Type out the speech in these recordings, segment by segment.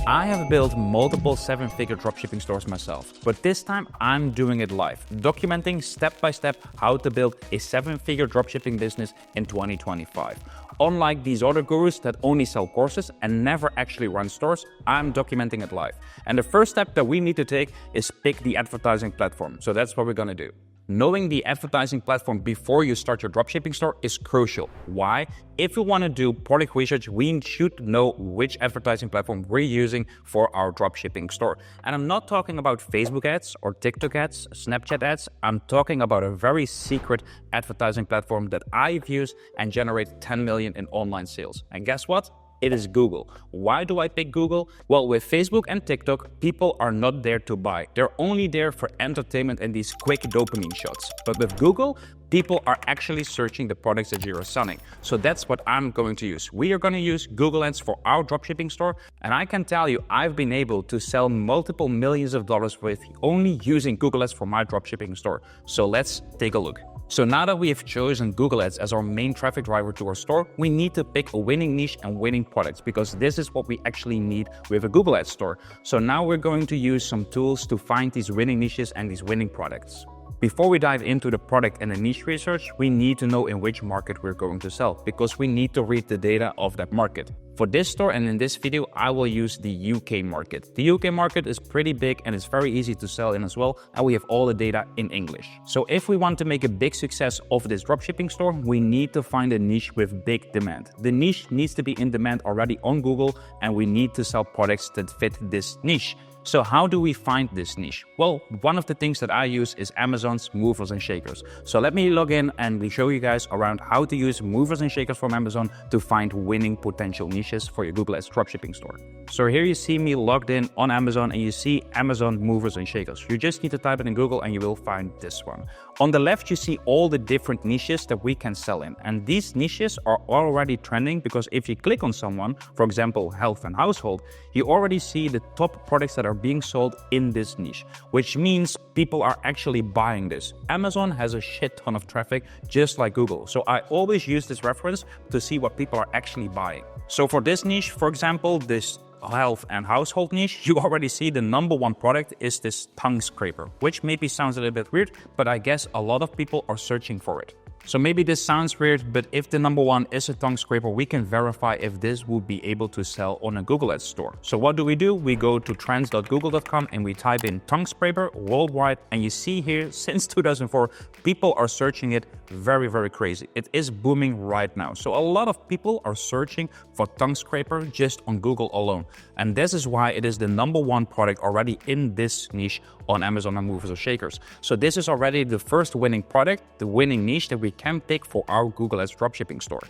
I have built multiple 7-figure dropshipping stores myself, but this time I'm doing it live, documenting step by step how to build a 7-figure dropshipping business in 2025. Unlike these other gurus that only sell courses and never actually run stores, I'm documenting it live. And the first step that we need to take is pick the advertising platform. So that's what we're gonna do. Knowing the advertising platform before you start your dropshipping store is crucial. Why? If we want to do product research, we should know which advertising platform we're using for our dropshipping store. And I'm not talking about Facebook ads or TikTok ads, Snapchat ads. I'm talking about a very secret advertising platform that I've used and generated 10 million in online sales. And guess what? It is Google. Why do I pick Google? Well, with Facebook and TikTok, people are not there to buy. They're only there for entertainment and these quick dopamine shots. But with Google, people are actually searching the products that you're selling. So that's what I'm going to use. We are going to use Google Ads for our dropshipping store. And I can tell you, I've been able to sell multiple millions of dollars with only using Google Ads for my dropshipping store. So let's take a look. So now that we have chosen Google Ads as our main traffic driver to our store, we need to pick a winning niche and winning products because this is what we actually need with a Google Ads store. So now we're going to use some tools to find these winning niches and these winning products. Before we dive into the product and the niche research, we need to know in which market we're going to sell because we need to read the data of that market. For this store and in this video, I will use the UK market. The UK market is pretty big and it's very easy to sell in as well, and we have all the data in English. So if we want to make a big success of this dropshipping store, we need to find a niche with big demand. The niche needs to be in demand already on Google, and we need to sell products that fit this niche. So how do we find this niche? Well, one of the things that I use is Amazon's movers and shakers. So let me log in and we show you guys around how to use movers and shakers from Amazon to find winning potential niches for your Google Ads dropshipping store. So here you see me logged in on Amazon and you see Amazon movers and shakers. You just need to type it in Google and you will find this one. On the left, you see all the different niches that we can sell in. And these niches are already trending because if you click on someone, for example, health and household, you already see the top products that are being sold in this niche, which means people are actually buying this. Amazon has a shit ton of traffic, just like Google. So I always use this reference to see what people are actually buying. So for this niche, for example, this health and household niche, you already see the number one product is this tongue scraper, which maybe sounds a little bit weird, but I guess a lot of people are searching for it. So maybe this sounds weird, but if the number one is a tongue scraper, we can verify if this would be able to sell on a Google Ads store. So what do? We go to trends.google.com and we type in tongue scraper worldwide. And you see here, since 2004, people are searching it very, very crazy. It is booming right now. So a lot of people are searching for tongue scraper just on Google alone. And this is why it is the number one product already in this niche on Amazon and movers or shakers. So this is already the first winning product, the winning niche that we can pick for our Google Ads dropshipping store.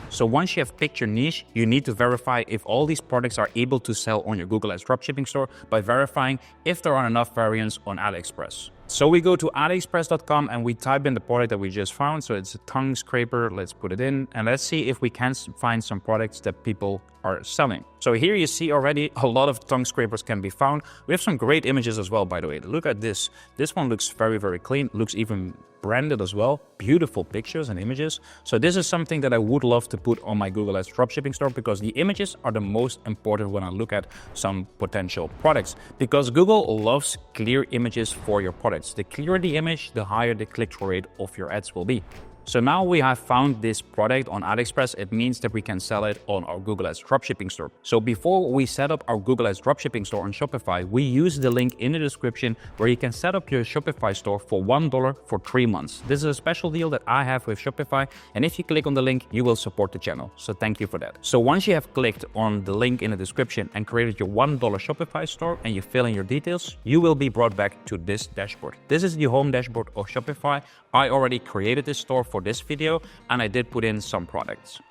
So once you have picked your niche, you need to verify if all these products are able to sell on your Google Ads dropshipping store by verifying if there are enough variants on AliExpress. So we go to aliexpress.com and we type in the product that we just found. So it's a tongue scraper. Let's put it in and let's see if we can find some products that people are selling. So here you see already a lot of tongue scrapers can be found. We have some great images as well, by the way. Look at this. This one looks very, very clean. Looks even branded as well. Beautiful pictures and images. So this is something that I would love to put on my Google Ads dropshipping store because the images are the most important when I look at some potential products, because Google loves clear images for your products. The clearer the image, the higher the click-through rate of your ads will be. So now we have found this product on AliExpress. It means that we can sell it on our Google Ads dropshipping store. So before we set up our Google Ads dropshipping store on Shopify, we use the link in the description where you can set up your Shopify store for $1 for 3 months. This is a special deal that I have with Shopify. And if you click on the link, you will support the channel. So thank you for that. So once you have clicked on the link in the description and created your $1 Shopify store and you fill in your details, you will be brought back to this dashboard. This is the home dashboard of Shopify. I already created this store for this video and I did put in some products.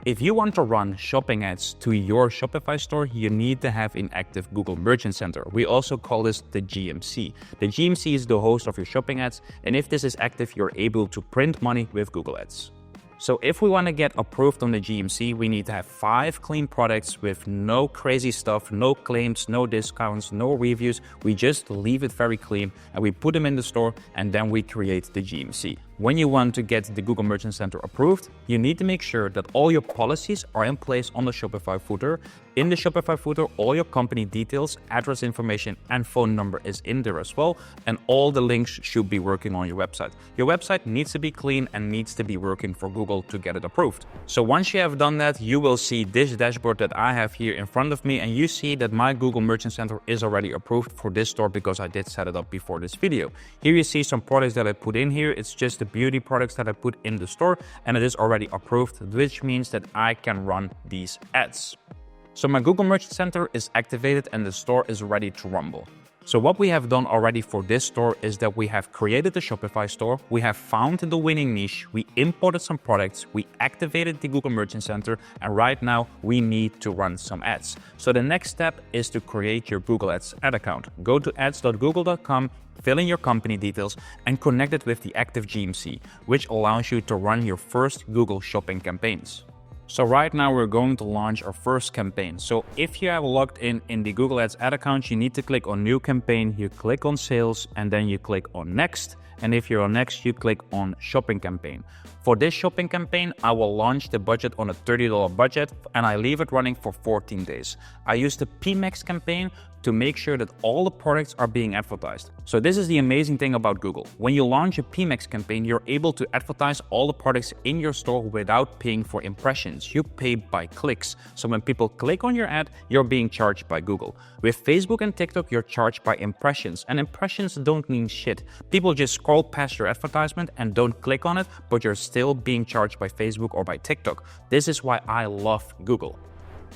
If you want to run shopping ads to your Shopify store, you need to have an active Google Merchant Center. We also call this the GMC. The GMC is the host of your shopping ads, and if this is active, you're able to print money with Google Ads. So if we want to get approved on the GMC, we need to have 5 clean products with no crazy stuff, no claims, no discounts, no reviews. We just leave it very clean and we put them in the store and then we create the GMC. when you want to get the Google Merchant Center approved, you need to make sure that all your policies are in place on the Shopify footer. In the Shopify footer, all your company details, address information, and phone number is in there as well, and all the links should be working on your website. Your website needs to be clean and needs to be working for Google to get it approved. So once you have done that, you will see this dashboard that I have here in front of me, and you see that my Google Merchant Center is already approved for this store because I did set it up before this video. Here you see some products that I put in here. It's just the beauty products that I put in the store, and it is already approved, which means that I can run these ads. So my Google Merchant Center is activated and the store is ready to rumble. So what we have done already for this store is that we have created the Shopify store, we have found the winning niche, we imported some products, we activated the Google Merchant Center, and right now we need to run some ads. So the next step is to create your Google Ads ad account. Go to ads.google.com, fill in your company details, and connect it with the active GMC, which allows you to run your first Google Shopping campaigns. So right now we're going to launch our first campaign. So if you have logged in the Google Ads ad account, you need to click on New Campaign, you click on Sales, and then you click on Next. And if you're on Next, you click on Shopping Campaign. For this shopping campaign, I will launch the budget on a $30 budget, and I leave it running for 14 days. I use the PMax campaign to make sure that all the products are being advertised. So this is the amazing thing about Google. When you launch a PMax campaign, you're able to advertise all the products in your store without paying for impressions. You pay by clicks. So when people click on your ad, you're being charged by Google. With Facebook and TikTok, you're charged by impressions, and impressions don't mean shit. People just scroll past your advertisement and don't click on it, but you're still being charged by Facebook or by TikTok. This is why I love Google.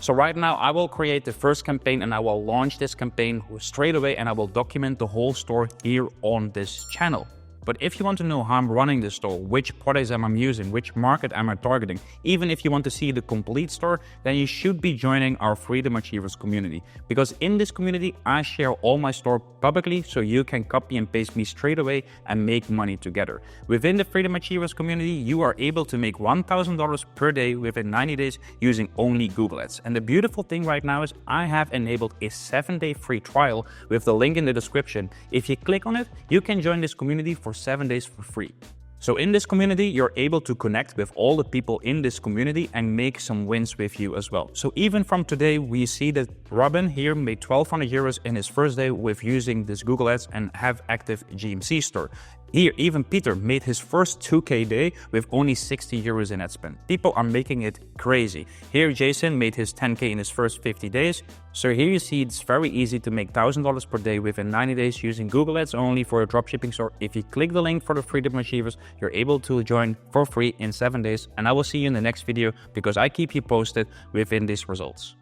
So right now I will create the first campaign and I will launch this campaign straight away, and I will document the whole store here on this channel. But if you want to know how I'm running the store, which products am I using, which market am I targeting, even if you want to see the complete store, then you should be joining our Freedom Achievers community. Because in this community, I share all my store publicly, so you can copy and paste me straight away and make money together. Within the Freedom Achievers community, you are able to make $1,000 per day within 90 days using only Google Ads. And the beautiful thing right now is I have enabled a 7-day free trial with the link in the description. If you click on it, you can join this community for 7 days for free. So in this community, you're able to connect with all the people in this community and make some wins with you as well. So even from today, we see that Robin here made 1,200 euros in his first day with using this Google Ads and have active GMC store. Here, even Peter made his first 2K day with only 60 euros in ad spend. People are making it crazy. Here, Jason made his 10K in his first 50 days. So here you see it's very easy to make $1,000 per day within 90 days using Google Ads only for a dropshipping store. If you click the link for the Freedom Achievers, you're able to join for free in 7 days. And I will see you in the next video because I keep you posted within these results.